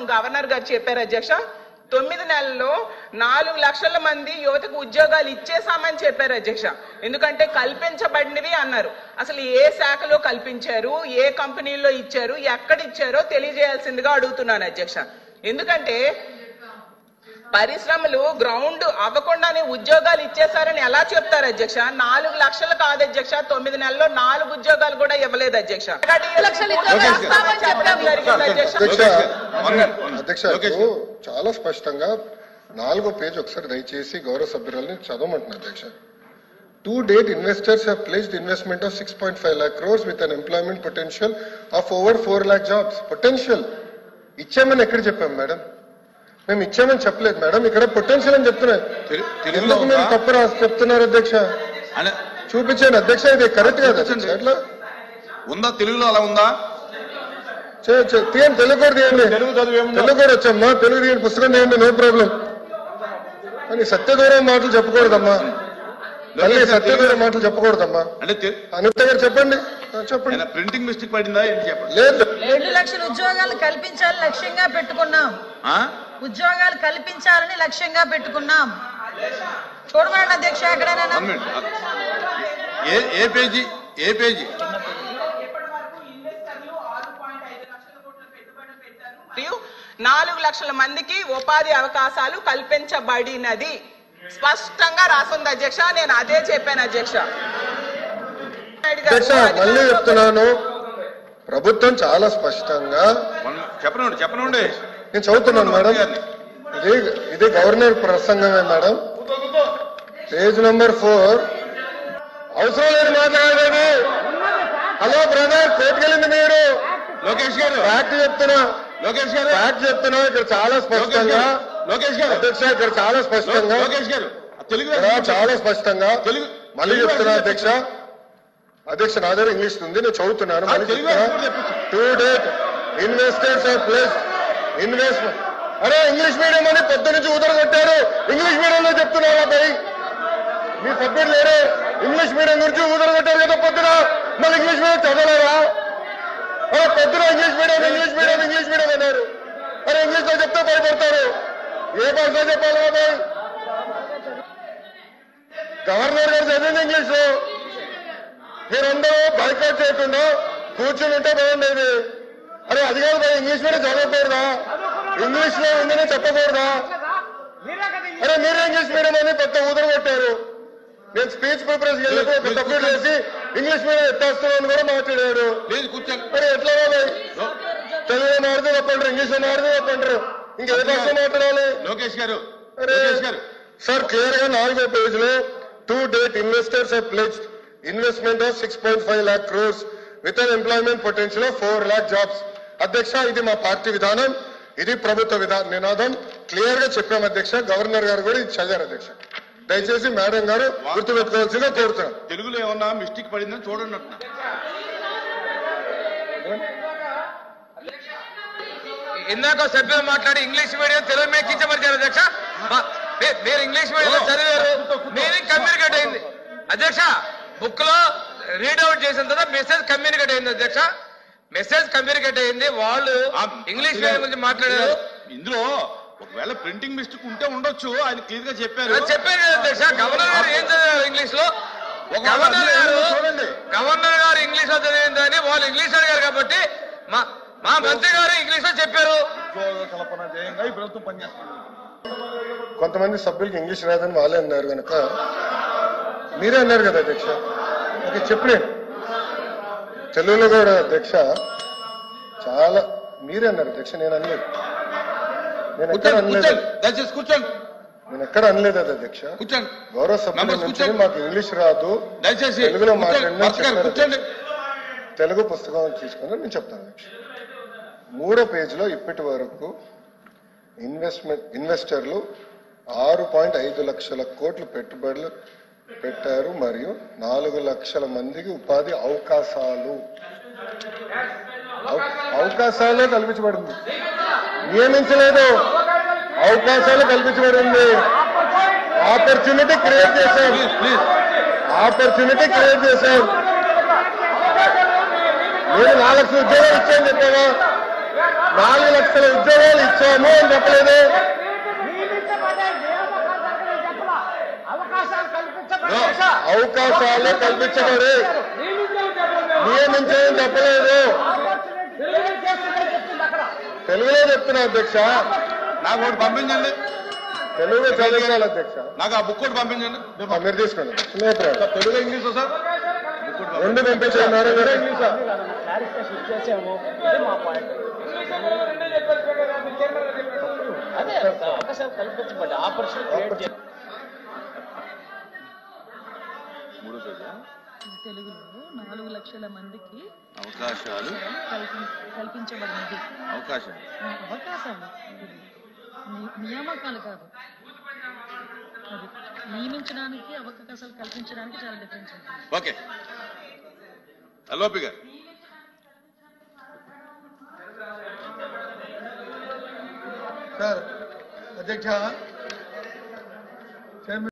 కోసం గవర్నర్ గారు చెప్పారు అధ్యక్ష. 9 నెలల్లో 4 లక్షల మంది యువతకు ఉద్యోగాలు ఇచ్చేసామని చెప్పారు అధ్యక్ష. ఎందుకంటే కల్పించబడినవి అన్నారు. అసలు ఏ శాఖలో కల్పించారు, ఏ కంపెనీల్లో ఇచ్చారు, ఎక్కడ ఇచ్చారో తెలియజేయాల్సిందిగా అడుగుతున్నాను అధ్యక్ష. ఎందుకంటే పరిశ్రమలు గ్రౌండ్ అవ్వకుండానే ఉద్యోగాలు ఇచ్చేసారని ఎలా చెప్తారు అధ్యక్ష? 4 లక్షలు కాదు అధ్యక్ష, 9 నెలల్లో 4 ఉద్యోగాలు కూడా ఇవ్వలేదు అధ్యక్ష. అధ్యక్ష చాలా స్పష్టంగా 4వ పేజ్ ఒకసారి దయచేసి గౌరవ సభ్యురాలని చదవమంటున్నా అధ్యక్ష. To date, investors have pledged investment of 6.5 lakh crores with an employment potential of over 4 lakh jobs. Potential ఇచ్చామని ఎక్కడ చెప్పాం మేడం? మేము ఇచ్చామని చెప్పలేదు మేడం, ఇక్కడ పొటెన్షియల్ అని చెప్తున్నారు. ఎందుకు మీరు తప్పు రాసి చెప్తున్నారు అధ్యక్ష? చూపించాను అధ్యక్ష, ఇది కరెక్ట్ కాదు అట్లా ఉందా? తెలుగులో అలా ఉందా? తీయండి, తెలుగు కూడా తీయండి. తెలుగు కూడా వచ్చమ్మా, తెలుగు తీయండి, పుస్తకం తీయండి, నో ప్రాబ్లం. కానీ సత్యదూరం మాటలు చెప్పకూడదమ్మా, మళ్ళీ సత్యదూరం మాటలు చెప్పకూడదమ్మా. అనిత గారు చెప్పండి. చెప్పండి. ప్రింటింగ్ మిస్టేక్ పడిందా? లేదు, 2 లక్షల ఉద్యోగాలు కల్పించాలని లక్ష్యంగా పెట్టుకున్నాం. ఉద్యోగాలు కల్పించాలని లక్ష్యంగా పెట్టుకున్నాం. చూడమండి అధ్యక్ష, ఎక్కడైనా ఏ పేజీ? ఏ పేజీ? 4 లక్షల మందికి ఉపాధి అవకాశాలు కల్పించబడినది స్పష్టంగా రాసుంది అధ్యక్ష. నేను అదే చెప్పాను అధ్యక్ష. మళ్ళీ చెప్తున్నాను, ప్రభుత్వం చాలా స్పష్టంగా చెప్పనండి. నేను చదువుతున్నాను మేడం, ఇది గవర్నర్ ప్రసంగమే మేడం. Page number 4. అవసరం లేదు మాట్లాడేది. హలో బ్రదర్, కోర్టుకెళ్ళింది మీరు. లోకేష్ గారు ఫ్యాక్ట్ చెప్తున్నా, లోకేష్ గారు ఫ్యాక్ట్ చెప్తున్నా. ఇక్కడ చాలా స్పష్టంగా లోకేష్ గారు అధ్యక్ష, ఇక్కడ చాలా స్పష్టంగా లోకేష్ గారు తెలుగు చాలా స్పష్టంగా తెలుగు మళ్ళీ చెప్తున్నా అధ్యక్ష. అధ్యక్ష నా దగ్గర ఇంగ్లీష్ ఉంది, నేను చదువుతున్నాను. మళ్ళీ చెప్తున్నా. To date investors are place investment. అరే ఇంగ్లీష్ మీడియం అని పొద్దు నుంచి ఊదరగొట్టారు. ఇంగ్లీష్ మీడియంలో చెప్తున్నారా భయ్? మీ సభ్యులు లేరు. ఇంగ్లీష్ మీడియం గురించి ఊదరగొట్టారు కదా పొద్దున, మళ్ళీ ఇంగ్లీష్ మీడియం చదవలేరా? అరే పొద్దున English medium English medium English medium అన్నారు. అరే ఇంగ్లీష్ లో చెప్తే భయపడతారు. ఏ భాషలో చెప్పాలి బాబాయ్? గవర్నర్ గారు చదివింది ఇంగ్లీష్ లో. మీరందరూ బైకాట్ చేయకుండా కూర్చుని ఉంటే బాగుండేది. అరే అది కాదు భయ్, ఇంగ్లీష్ మీడియం చదవకూడదా? ఇంగ్లీష్ లో ఉందని చెప్పకూడదా? అరే మీరే ఇంగ్లీష్ మీడియం అని పెద్ద ఊదర కొట్టారు. నేను స్పీచ్ ప్రిపరేషన్ వెళ్ళిపోయి ఒక సబ్మిట్ చేసి ఇంగ్లీష్ మీడియం ఎత్తేస్తున్నాను కూడా మాట్లాడారు. మరి ఎట్లా తెలుగులో మాడితే చెప్పంటారు, ఇంగ్లీష్ లో మాడితే చెప్పంటారు, ఇంకే భాష మాట్లాడాలి? లోకేష్ గారు సార్ క్లియర్ గా 4వ పేజ్ లో to date investors have pledged investment of 6.5 lakh crores with an employment potential of 4 lakh jobs. అధ్యక్ష ఇది మా పార్టీ విధానం, ఇది ప్రభుత్వ నినాదం. క్లియర్ గా చెప్పాం అధ్యక్ష. గవర్నర్ గారు కూడా ఇది చదివారు అధ్యక్ష. దయచేసి మేడం గారు గుర్తుపెట్టుకోవాల్సిందిగా కోరుతున్నాం. తెలుగులో ఏమన్నా మిస్టేక్ పడిందని చూడండి. ఇందాక సభ్యులు మాట్లాడి ఇంగ్లీష్ మీడియం తెలుగు మీద కించపరిచారు అధ్యక్ష. మీరు ఇంగ్లీష్ మీడియంలో చదివారు, మీనింగ్ కమ్యూనికేట్ అయింది అధ్యక్ష. బుక్ లో రీడౌట్ చేసిన తర్వాత మెసేజ్ కమ్యూనికేట్ అయింది అధ్యక్ష. మెసేజ్ కమ్యూనికేట్ అయింది. వాళ్ళు ఇంగ్లీష్ మీడియం గురించి మాట్లాడారు. ఇందులో ఒకవేళ ప్రింటింగ్ మిస్టేక్ ఉంటే ఉండొచ్చు, ఆయన క్లియర్ గా చెప్పారు. చెప్పారు కదా అధ్యక్ష. గవర్నర్ గారు ఏం చదివారు ఇంగ్లీష్ లో? గవర్నర్ గారు ఇంగ్లీష్ లో చదివిందని వాళ్ళు ఇంగ్లీష్ అడిగారు కాబట్టి మా మంత్రి గారు ఇంగ్లీష్ లో చెప్పారు. కొంతమంది సభ్యులకి ఇంగ్లీష్ రాదని వాళ్ళే అన్నారు కనుక మీరే అన్నారు కదా అధ్యక్ష. ఓకే చెప్పలేదు తెలుగులో కూడా అధ్యక్ష. చాలా మీరే అన్నారు అధ్యక్ష, నేను అనలేదు. నేను ఎక్కడ అనలేదు. దయచేసి కూర్చోండి. నేను ఎక్కడ అనలేదు అది అధ్యక్ష. కూర్చోండి. గౌరవ సభ్యుల నుంచి మాకు ఇంగ్లీష్ రాదు, దయచేసి తెలుగులో మాట్లాడిన కూర్చోండి. తెలుగు పుస్తకం తీసుకుని నేను చెప్తాను అధ్యక్ష. 3వ పేజీలో ఇప్పటి వరకు ఇన్వెస్టర్లు 6.5 లక్షల కోట్లు పెట్టుబడులు పెట్టారు మరియు 4 లక్షల మందికి ఉపాధి అవకాశాలు కల్పించబడింది. నియమించలేదు, అవకాశాలు కల్పించబడింది. ఆపర్చునిటీ క్రియేట్ చేశాం. నేను 4 లక్షల ఉద్యోగాలు ఇచ్చాను చెప్పావా? 4 లక్షల ఉద్యోగాలు ఇచ్చాము అని చెప్పలేదు. అవకాశాలు కల్పించబడి నియమించని చెప్పలేదు. తెలుగులో చెప్తున్నా అధ్యక్ష. నాకు ఒకటి పంపించండి, తెలుగు చదివించాలి అధ్యక్ష. నాకు ఆ బుక్ ఒకటి పంపించండి. మీరు తీసుకోండి. తెలుగు ఇంగ్లీష్ సార్ రెండు పంపించారు నారాయణ గారు. తెలుగులో 4 లక్షల మందికి అవకాశాలు కల్పించబడినది. అవకాశాలు నియామకాలు కాదు, అది నియమించడానికి అవకాశాలు కల్పించడానికి చాలా డిఫరెన్స్ ఉంటుంది. ఓకే అలోపి గారు. సార్ అధ్యక్ష